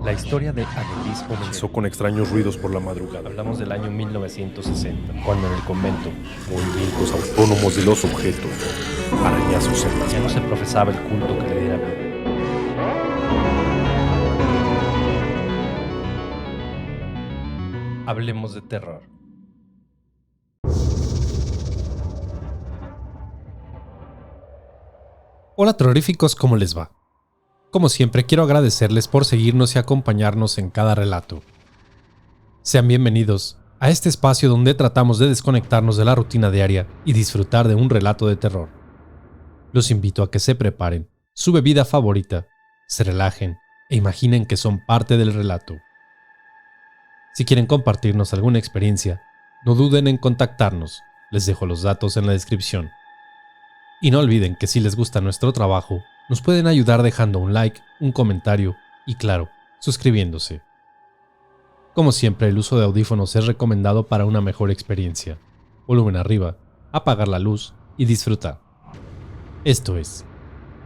La historia de Adelis comenzó Con extraños ruidos por la madrugada, Hablamos del año 1960, cuando en el convento movimientos autónomos de los objetos, arañazos en las ya no se paredes. profesaba el culto que le diera vida. Hablemos de terror. Hola terroríficos, ¿cómo les va? Como siempre, quiero agradecerles por seguirnos y acompañarnos en cada relato. Sean bienvenidos a este espacio donde tratamos de desconectarnos de la rutina diaria y disfrutar de un relato de terror. Los invito a que se preparen su bebida favorita, se relajen e imaginen que son parte del relato. Si quieren compartirnos alguna experiencia, no duden en contactarnos, les dejo los datos en la descripción. Y no olviden que si les gusta nuestro trabajo, nos pueden ayudar dejando un like, un comentario y claro, suscribiéndose. Como siempre, el uso de audífonos es recomendado para una mejor experiencia. Volumen arriba, apagar la luz y disfrutar. Esto es,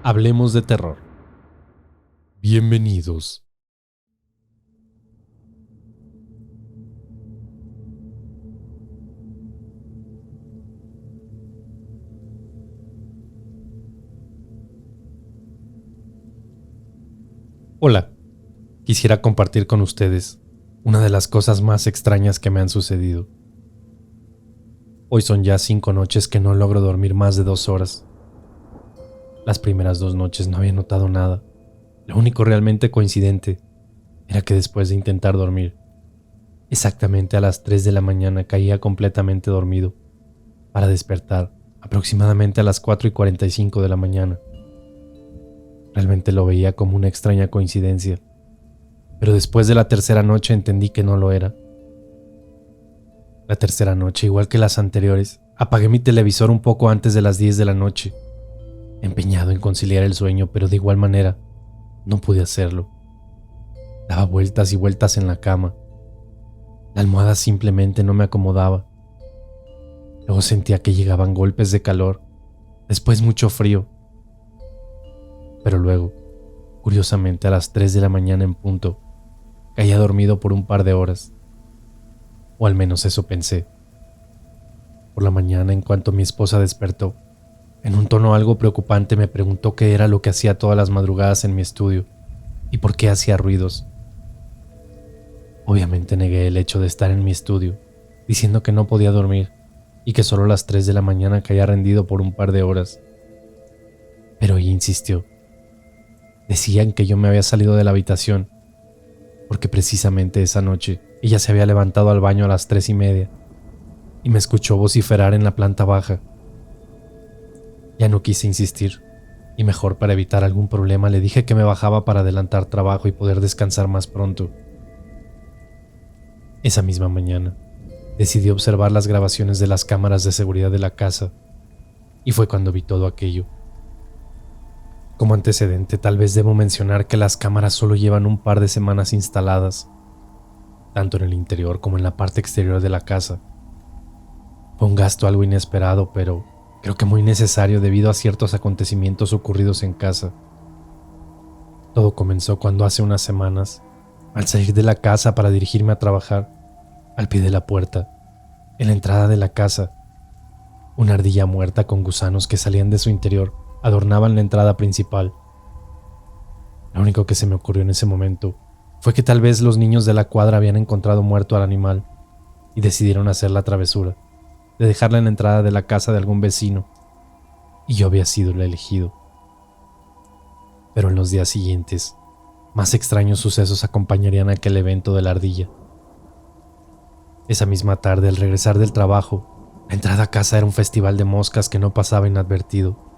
Hablemos de Terror. Bienvenidos. Hola, quisiera compartir con ustedes una de las cosas más extrañas que me han sucedido. Hoy son ya 5 noches que no logro dormir más de 2 horas. Las primeras 2 noches no había notado nada. Lo único realmente coincidente era que después de intentar dormir, exactamente a las 3 de la mañana caía completamente dormido, para despertar aproximadamente a las 4:45 de la mañana. Realmente lo veía como una extraña coincidencia, pero después de la tercera noche entendí que no lo era. La tercera noche, igual que las anteriores, apagué mi televisor un poco antes de las 10 de la noche, empeñado en conciliar el sueño, pero de igual manera no pude hacerlo. Daba vueltas y vueltas en la cama. La almohada simplemente no me acomodaba. Luego sentía que llegaban golpes de calor, después mucho frío. Pero luego, curiosamente a las 3 de la mañana en punto, caía dormido por un par de horas. O al menos eso pensé. Por la mañana, en cuanto mi esposa despertó, en un tono algo preocupante me preguntó qué era lo que hacía todas las madrugadas en mi estudio y por qué hacía ruidos. Obviamente negué el hecho de estar en mi estudio, diciendo que no podía dormir y que solo a las 3 de la mañana caía rendido por un par de horas. Pero ella insistió. Decían que yo me había salido de la habitación, porque precisamente esa noche ella se había levantado al baño a las 3:30 y me escuchó vociferar en la planta baja. Ya no quise insistir, y mejor para evitar algún problema le dije que me bajaba para adelantar trabajo y poder descansar más pronto. Esa misma mañana, decidí observar las grabaciones de las cámaras de seguridad de la casa, y fue cuando vi todo aquello. Como antecedente, tal vez debo mencionar que las cámaras solo llevan un par de semanas instaladas, tanto en el interior como en la parte exterior de la casa. Fue un gasto algo inesperado, pero creo que muy necesario debido a ciertos acontecimientos ocurridos en casa. Todo comenzó cuando hace unas semanas, al salir de la casa para dirigirme a trabajar, al pie de la puerta, en la entrada de la casa, una ardilla muerta con gusanos que salían de su interior adornaban la entrada principal. Lo único que se me ocurrió en ese momento fue que tal vez los niños de la cuadra habían encontrado muerto al animal y decidieron hacer la travesura de dejarla en la entrada de la casa de algún vecino, y yo había sido el elegido. Pero en los días siguientes, más extraños sucesos acompañarían aquel evento de la ardilla. Esa misma tarde, al regresar del trabajo, la entrada a casa era un festival de moscas que no pasaba inadvertido.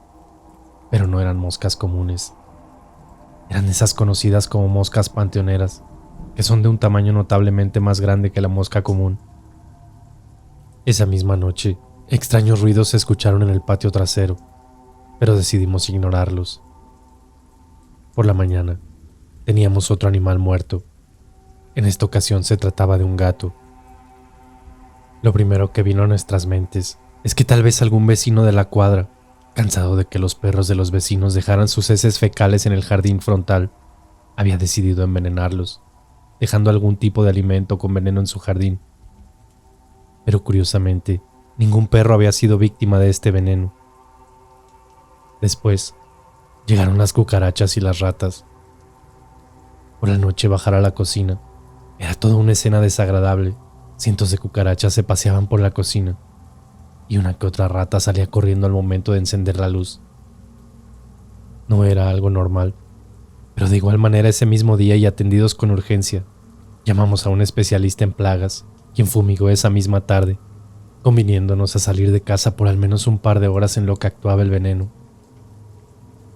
Pero no eran moscas comunes. Eran esas conocidas como moscas panteoneras, que son de un tamaño notablemente más grande que la mosca común. Esa misma noche, extraños ruidos se escucharon en el patio trasero, pero decidimos ignorarlos. Por la mañana, teníamos otro animal muerto. En esta ocasión se trataba de un gato. Lo primero que vino a nuestras mentes es que tal vez algún vecino de la cuadra, cansado de que los perros de los vecinos dejaran sus heces fecales en el jardín frontal, había decidido envenenarlos, dejando algún tipo de alimento con veneno en su jardín. Pero curiosamente, ningún perro había sido víctima de este veneno. Después, llegaron las cucarachas y las ratas. Por la noche bajar a la cocina era toda una escena desagradable. Cientos de cucarachas se paseaban por la cocina y una que otra rata salía corriendo al momento de encender la luz. No era algo normal, pero de igual manera ese mismo día y atendidos con urgencia, llamamos a un especialista en plagas, quien fumigó esa misma tarde, conviniéndonos a salir de casa por al menos un par de horas en lo que actuaba el veneno.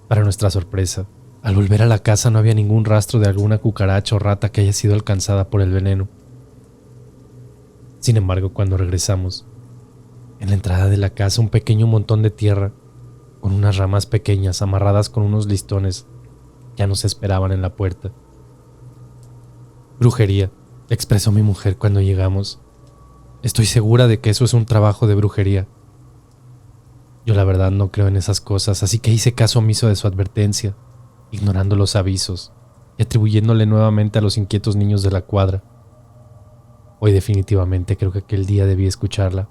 Para nuestra sorpresa, al volver a la casa no había ningún rastro de alguna cucaracha o rata que haya sido alcanzada por el veneno. Sin embargo, cuando regresamos, en la entrada de la casa un pequeño montón de tierra, con unas ramas pequeñas amarradas con unos listones, ya nos esperaban en la puerta. Brujería, expresó mi mujer cuando llegamos. Estoy segura de que eso es un trabajo de brujería. Yo la verdad no creo en esas cosas, así que hice caso omiso de su advertencia, ignorando los avisos y atribuyéndole nuevamente a los inquietos niños de la cuadra. Hoy definitivamente creo que aquel día debí escucharla.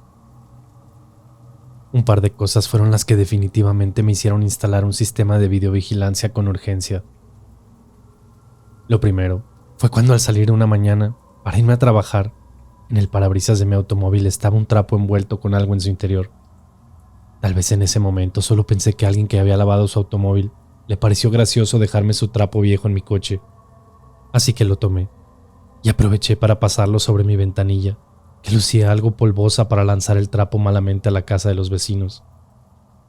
Un par de cosas fueron las que definitivamente me hicieron instalar un sistema de videovigilancia con urgencia. Lo primero fue cuando al salir una mañana para irme a trabajar, en el parabrisas de mi automóvil estaba un trapo envuelto con algo en su interior. Tal vez en ese momento solo pensé que alguien que había lavado su automóvil le pareció gracioso dejarme su trapo viejo en mi coche, así que lo tomé y aproveché para pasarlo sobre mi ventanilla, que lucía algo polvosa, para lanzar el trapo malamente a la casa de los vecinos,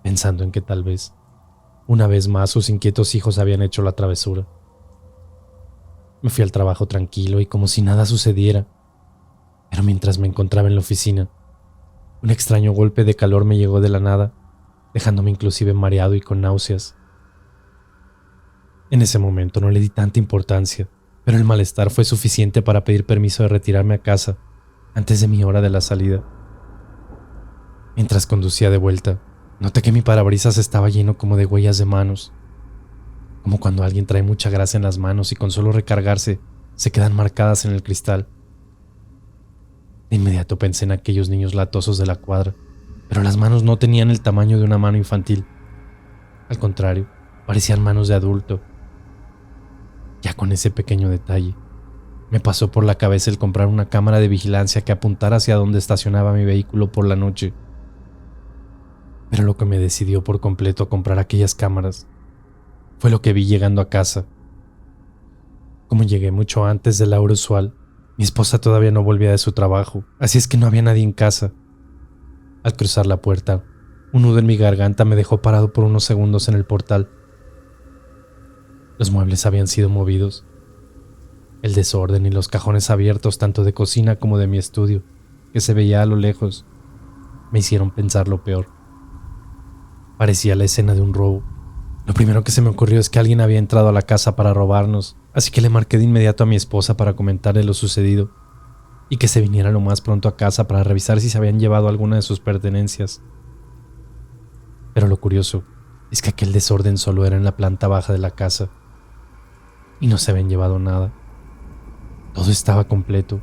pensando en que tal vez, una vez más, sus inquietos hijos habían hecho la travesura. Me fui al trabajo tranquilo y como si nada sucediera, pero mientras me encontraba en la oficina, un extraño golpe de calor me llegó de la nada, dejándome inclusive mareado y con náuseas. En ese momento no le di tanta importancia, pero el malestar fue suficiente para pedir permiso de retirarme a casa antes de mi hora de la salida. Mientras conducía de vuelta, noté que mi parabrisas estaba lleno como de huellas de manos, como cuando alguien trae mucha grasa en las manos y con solo recargarse se quedan marcadas en el cristal. De inmediato pensé en aquellos niños latosos de la cuadra, pero las manos no tenían el tamaño de una mano infantil. Al contrario, parecían manos de adulto. Ya con ese pequeño detalle, me pasó por la cabeza el comprar una cámara de vigilancia que apuntara hacia donde estacionaba mi vehículo por la noche. Pero lo que me decidió por completo a comprar aquellas cámaras fue lo que vi llegando a casa. Como llegué mucho antes de la hora usual, mi esposa todavía no volvía de su trabajo, así es que no había nadie en casa. Al cruzar la puerta, un nudo en mi garganta me dejó parado por unos segundos en el portal. Los muebles habían sido movidos. El desorden y los cajones abiertos tanto de cocina como de mi estudio, que se veía a lo lejos, me hicieron pensar lo peor. Parecía la escena de un robo. Lo primero que se me ocurrió es que alguien había entrado a la casa para robarnos, así que le marqué de inmediato a mi esposa para comentarle lo sucedido y que se viniera lo más pronto a casa para revisar si se habían llevado alguna de sus pertenencias. Pero lo curioso es que aquel desorden solo era en la planta baja de la casa y no se habían llevado nada. Todo estaba completo.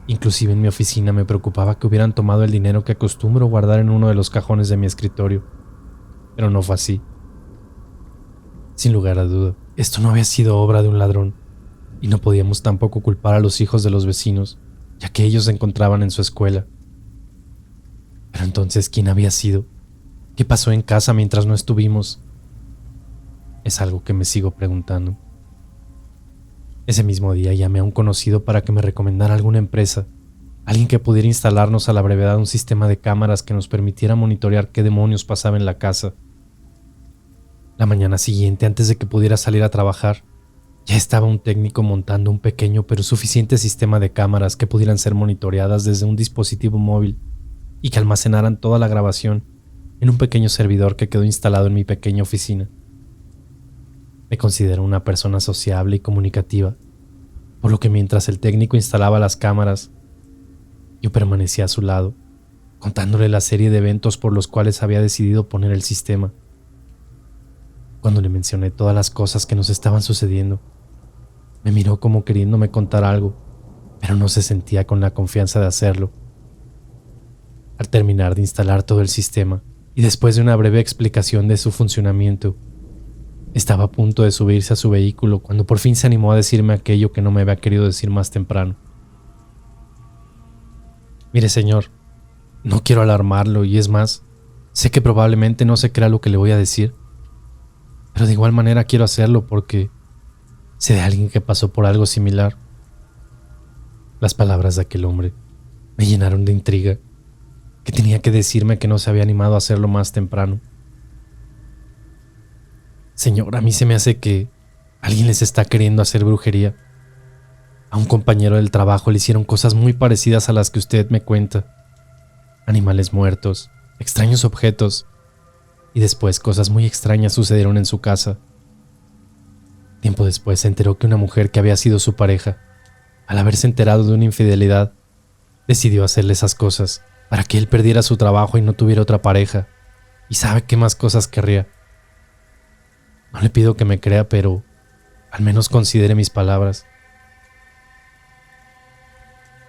Inclusive en mi oficina me preocupaba que hubieran tomado el dinero que acostumbro guardar en uno de los cajones de mi escritorio, pero no fue así. Sin lugar a duda, esto no había sido obra de un ladrón, y no podíamos tampoco culpar a los hijos de los vecinos, ya que ellos se encontraban en su escuela. Pero entonces, ¿quién había sido? ¿Qué pasó en casa mientras no estuvimos? Es algo que me sigo preguntando. Ese mismo día llamé a un conocido para que me recomendara alguna empresa, alguien que pudiera instalarnos a la brevedad un sistema de cámaras que nos permitiera monitorear qué demonios pasaba en la casa. La mañana siguiente, antes de que pudiera salir a trabajar, ya estaba un técnico montando un pequeño pero suficiente sistema de cámaras que pudieran ser monitoreadas desde un dispositivo móvil y que almacenaran toda la grabación en un pequeño servidor que quedó instalado en mi pequeña oficina. Me considero una persona sociable y comunicativa, por lo que mientras el técnico instalaba las cámaras, yo permanecía a su lado, contándole la serie de eventos por los cuales había decidido poner el sistema. Cuando le mencioné todas las cosas que nos estaban sucediendo, Me miró como queriéndome contar algo, pero no se sentía con la confianza de hacerlo. Al terminar de instalar todo el sistema y después de una breve explicación de su funcionamiento, estaba a punto de subirse a su vehículo cuando por fin se animó a decirme aquello que no me había querido decir más temprano. Mire, señor, no quiero alarmarlo y es más, sé que probablemente no se crea lo que le voy a decir, pero de igual manera quiero hacerlo porque sé de alguien que pasó por algo similar. Las palabras de aquel hombre me llenaron de intriga, que tenía que decirme que no se había animado a hacerlo más temprano. Señor, a mí se me hace que alguien les está queriendo hacer brujería. A un compañero del trabajo le hicieron cosas muy parecidas a las que usted me cuenta. Animales muertos, extraños objetos, y después cosas muy extrañas sucedieron en su casa. Tiempo después se enteró que una mujer que había sido su pareja, al haberse enterado de una infidelidad, decidió hacerle esas cosas para que él perdiera su trabajo y no tuviera otra pareja. Y sabe qué más cosas querría. No le pido que me crea, pero al menos considere mis palabras.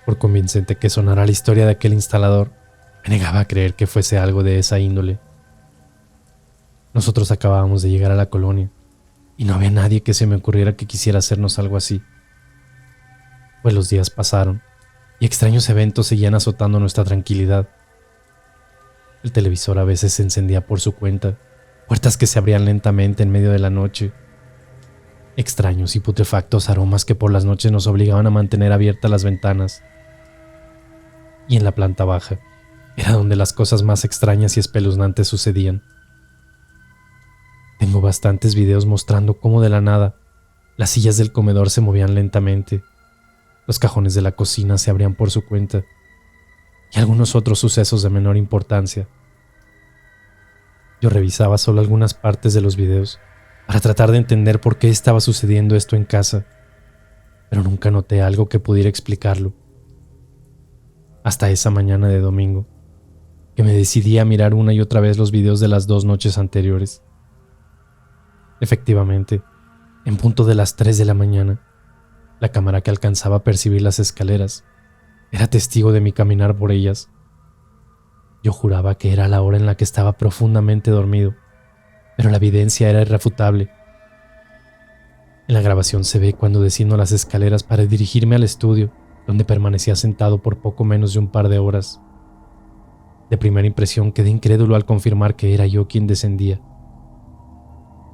Por convincente que sonara la historia de aquel instalador, me negaba a creer que fuese algo de esa índole. Nosotros acabábamos de llegar a la colonia y no había nadie que se me ocurriera que quisiera hacernos algo así. Pues los días pasaron y extraños eventos seguían azotando nuestra tranquilidad. El televisor a veces se encendía por su cuenta, puertas que se abrían lentamente en medio de la noche, extraños y putrefactos aromas que por las noches nos obligaban a mantener abiertas las ventanas. Y en la planta baja era donde las cosas más extrañas y espeluznantes sucedían. Tengo bastantes videos mostrando cómo de la nada las sillas del comedor se movían lentamente, los cajones de la cocina se abrían por su cuenta y algunos otros sucesos de menor importancia. Yo revisaba solo algunas partes de los videos para tratar de entender por qué estaba sucediendo esto en casa, pero nunca noté algo que pudiera explicarlo. Hasta esa mañana de domingo, que me decidí a mirar una y otra vez los videos de las 2 noches anteriores. Efectivamente, en punto de las 3 de la mañana, la cámara que alcanzaba a percibir las escaleras era testigo de mi caminar por ellas. Yo juraba que era la hora en la que estaba profundamente dormido, pero la evidencia era irrefutable. En la grabación se ve cuando desciendo las escaleras para dirigirme al estudio, donde permanecía sentado por poco menos de un par de horas. De primera impresión quedé incrédulo al confirmar que era yo quien descendía.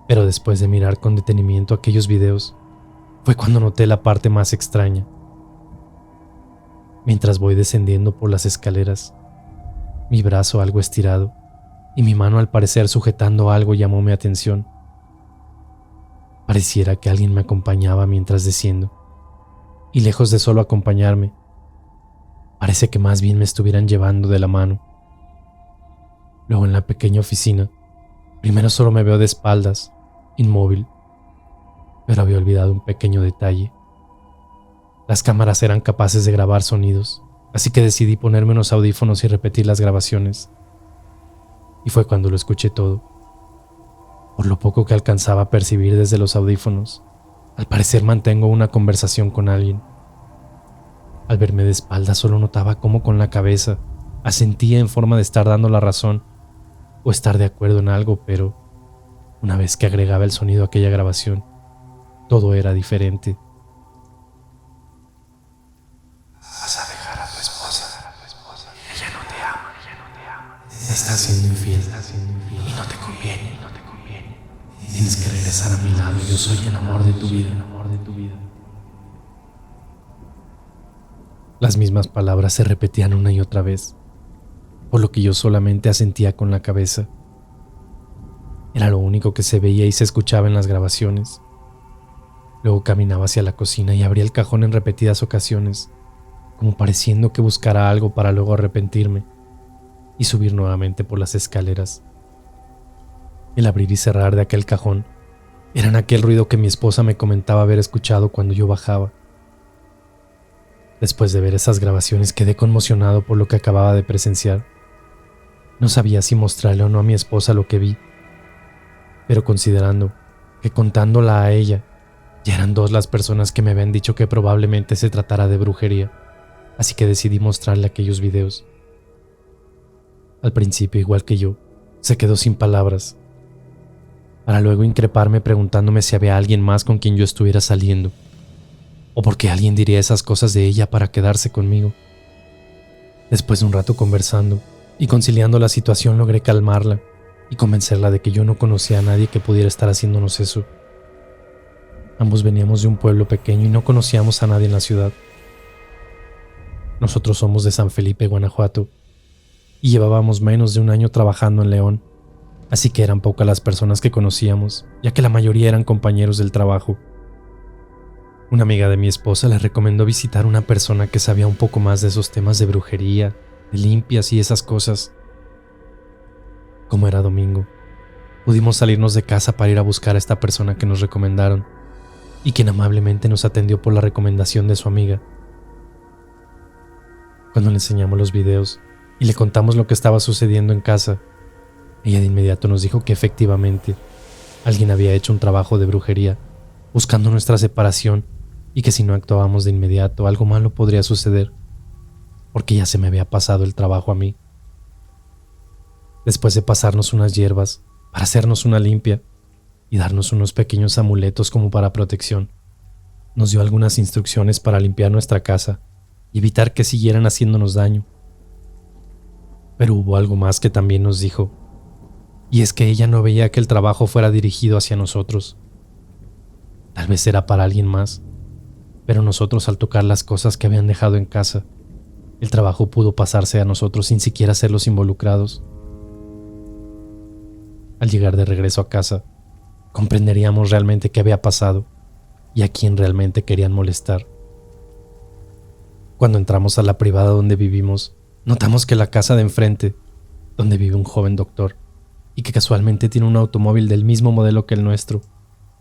Pero después de mirar con detenimiento aquellos videos, fue cuando noté la parte más extraña. Mientras voy descendiendo por las escaleras, mi brazo algo estirado y mi mano al parecer sujetando algo llamó mi atención. Pareciera que alguien me acompañaba mientras desciendo, y lejos de solo acompañarme, parece que más bien me estuvieran llevando de la mano. Luego en la pequeña oficina, primero solo me veo de espaldas, inmóvil, pero había olvidado un pequeño detalle. Las cámaras eran capaces de grabar sonidos, así que decidí ponerme unos audífonos y repetir las grabaciones. Y fue cuando lo escuché todo. Por lo poco que alcanzaba a percibir desde los audífonos, al parecer mantengo una conversación con alguien. Al verme de espaldas solo notaba cómo con la cabeza asentía en forma de estar dando la razón o estar de acuerdo en algo, pero una vez que agregaba el sonido a aquella grabación, todo era diferente. Vas a dejar a tu esposa. Ella no te ama. Está siendo infiel Y no te conviene. Tienes que regresar a mi lado. Yo soy el amor de tu vida. Las mismas palabras se repetían una y otra vez, por lo que yo solamente asentía con la cabeza. Era lo único que se veía y se escuchaba en las grabaciones. Luego caminaba hacia la cocina y abría el cajón en repetidas ocasiones, como pareciendo que buscara algo para luego arrepentirme y subir nuevamente por las escaleras. El abrir y cerrar de aquel cajón eran aquel ruido que mi esposa me comentaba haber escuchado cuando yo bajaba. Después de ver esas grabaciones quedé conmocionado por lo que acababa de presenciar. No sabía si mostrarle o no a mi esposa lo que vi, pero considerando que contándola a ella Ya eran 2 las personas que me habían dicho que probablemente se tratara de brujería, así que decidí mostrarle aquellos videos. Al principio, igual que yo, se quedó sin palabras, para luego increparme preguntándome si había alguien más con quien yo estuviera saliendo, o por qué alguien diría esas cosas de ella para quedarse conmigo. Después de un rato conversando y conciliando la situación, logré calmarla y convencerla de que yo no conocía a nadie que pudiera estar haciéndonos eso. Ambos veníamos de un pueblo pequeño y no conocíamos a nadie en la ciudad. Nosotros somos de San Felipe, Guanajuato, y llevábamos menos de un año trabajando en León, así que eran pocas las personas que conocíamos, ya que la mayoría eran compañeros del trabajo. Una amiga de mi esposa le recomendó visitar a una persona que sabía un poco más de esos temas de brujería, de limpias y esas cosas. Como era domingo, pudimos salirnos de casa para ir a buscar a esta persona que nos recomendaron y quien amablemente nos atendió por la recomendación de su amiga. Cuando le enseñamos los videos y le contamos lo que estaba sucediendo en casa, ella de inmediato nos dijo que efectivamente alguien había hecho un trabajo de brujería buscando nuestra separación y que si no actuábamos de inmediato algo malo podría suceder, porque ya se me había pasado el trabajo a mí. Después de pasarnos unas hierbas para hacernos una limpia y darnos unos pequeños amuletos como para protección, nos dio algunas instrucciones para limpiar nuestra casa y evitar que siguieran haciéndonos daño. Pero hubo algo más que también nos dijo, y es que ella no veía que el trabajo fuera dirigido hacia nosotros. Tal vez era para alguien más, pero nosotros, al tocar las cosas que habían dejado en casa, el trabajo pudo pasarse a nosotros sin siquiera ser los involucrados. Al llegar de regreso a casa, comprenderíamos realmente qué había pasado y a quién realmente querían molestar. Cuando entramos a la privada donde vivimos, notamos que la casa de enfrente, donde vive un joven doctor, y que casualmente tiene un automóvil del mismo modelo que el nuestro,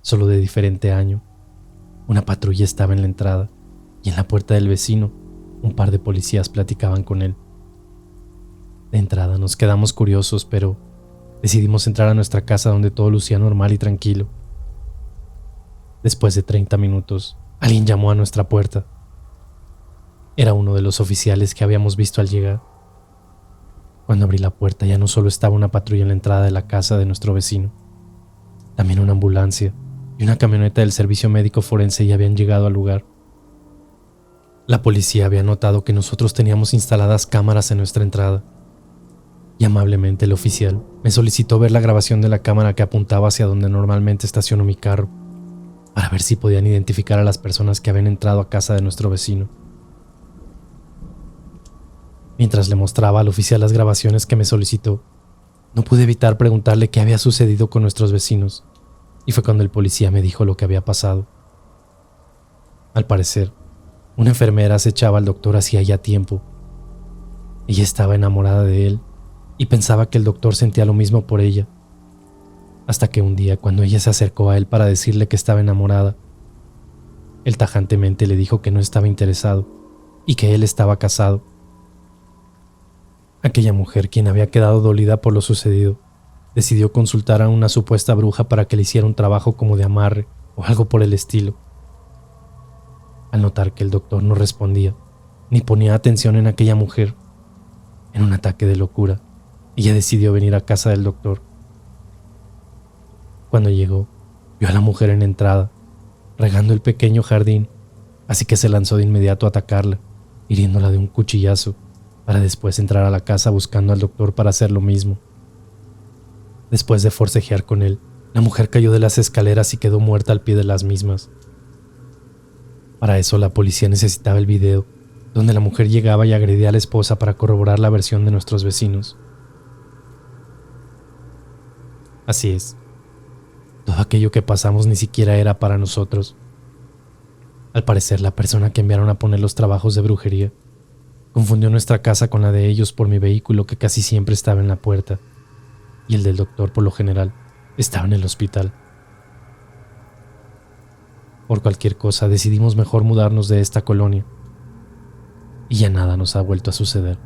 solo de diferente año, una patrulla estaba en la entrada, y en la puerta del vecino, un par de policías platicaban con él. De entrada nos quedamos curiosos, pero decidimos entrar a nuestra casa donde todo lucía normal y tranquilo. Después de 30 minutos, alguien llamó a nuestra puerta. Era uno de los oficiales que habíamos visto al llegar. Cuando abrí la puerta ya no solo estaba una patrulla en la entrada de la casa de nuestro vecino, también una ambulancia y una camioneta del servicio médico forense ya habían llegado al lugar. La policía había notado que nosotros teníamos instaladas cámaras en nuestra entrada, y amablemente el oficial me solicitó ver la grabación de la cámara que apuntaba hacia donde normalmente estaciono mi carro, para ver si podían identificar a las personas que habían entrado a casa de nuestro vecino. Mientras le mostraba al oficial las grabaciones que me solicitó, no pude evitar preguntarle qué había sucedido con nuestros vecinos, y fue cuando el policía me dijo lo que había pasado. Al parecer, una enfermera acechaba al doctor hacía ya tiempo. Ella estaba enamorada de él y pensaba que el doctor sentía lo mismo por ella, hasta que un día, cuando ella se acercó a él para decirle que estaba enamorada, él tajantemente le dijo que no estaba interesado y que él estaba casado. Aquella mujer, quien había quedado dolida por lo sucedido, decidió consultar a una supuesta bruja para que le hiciera un trabajo como de amarre o algo por el estilo. Al notar que el doctor no respondía ni ponía atención en aquella mujer, en un ataque de locura, ella decidió venir a casa del doctor. Cuando llegó, vio a la mujer en la entrada, regando el pequeño jardín, así que se lanzó de inmediato a atacarla, hiriéndola de un cuchillazo, para después entrar a la casa buscando al doctor para hacer lo mismo. Después de forcejear con él, la mujer cayó de las escaleras y quedó muerta al pie de las mismas. Para eso la policía necesitaba el video, donde la mujer llegaba y agredía a la esposa para corroborar la versión de nuestros vecinos. Así es, todo aquello que pasamos ni siquiera era para nosotros. Al parecer, la persona que enviaron a poner los trabajos de brujería confundió nuestra casa con la de ellos por mi vehículo, que casi siempre estaba en la puerta, y el del doctor, por lo general, estaba en el hospital. Por cualquier cosa, decidimos mejor mudarnos de esta colonia, y ya nada nos ha vuelto a suceder.